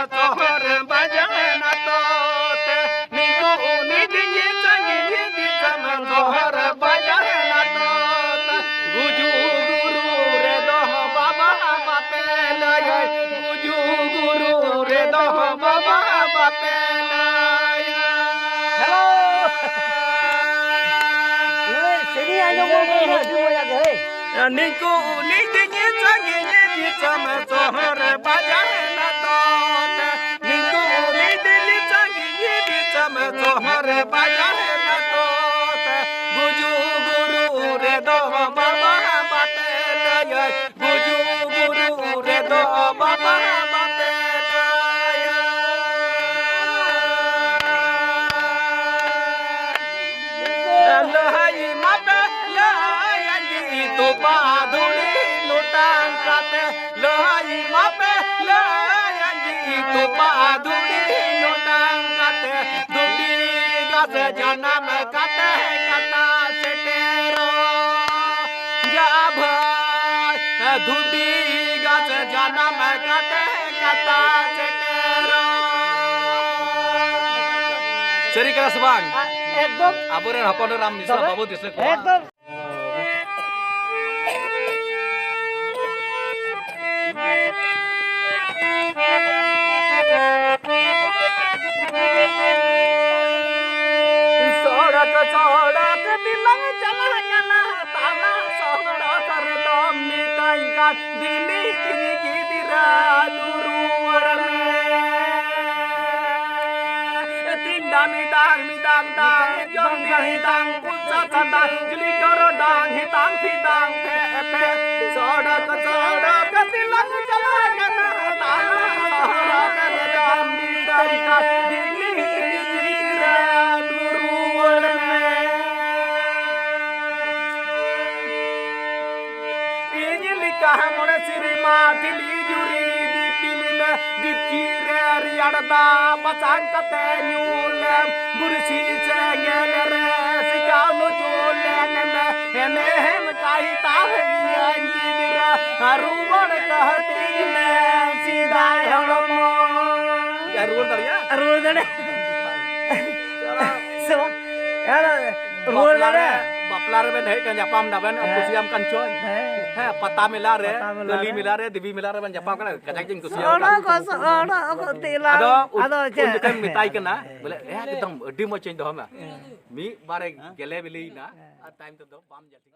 sohor bajana tote niku uni dingi sangi di sama sohor bajana tote guju guru re doh baba bapela guju guru re doh baba bapela hello sini ayo ngomong di moya ge niku uni dingi sangi di sama sohor bajana tote niku uni dingi sangi di sama sohor bajana tote guju guru re doh baba bapela guju guru re doh baba bapela lahai mape layangi tu paduli lutang kate lahai mape layangi tu paduli lutang kate dudi gas janam kate kata setero jabha dudi gas janam kate kata setero Ceri keras bang. ekdom Aburen hapon ram nisra babu disle ko. ekdom Sodak bilang jalan nyala tanah sodak kerdom nikaingkan dini tinggi dira duruwarne tindang midang dang jong hitang pulsa sandang jeli doro dang hitang pidang pepe sodak bilang jalan nyala tanah sodak kerdom nikaingkan dini tinggi dira Mone sirima dili juri di pilime di cire riarda pasang kate nyulem bursi cengere sikau julen me hem kai tahe anjira haruman kahti me sidai holomo ya ruur tar ya ruur dane so yara ruur dane baplar ben hai kan japam da ben kusiam kan coy है पता मिला रे गली मिला रे दिवी मिला रे बन जपा कना कजाक जिन कुसिया ora ko tila ado kan mitai kana बोले एकदम अड्डी मचें दो हम मी बारे गेले बिली ना टाइम तो दो बाम जाती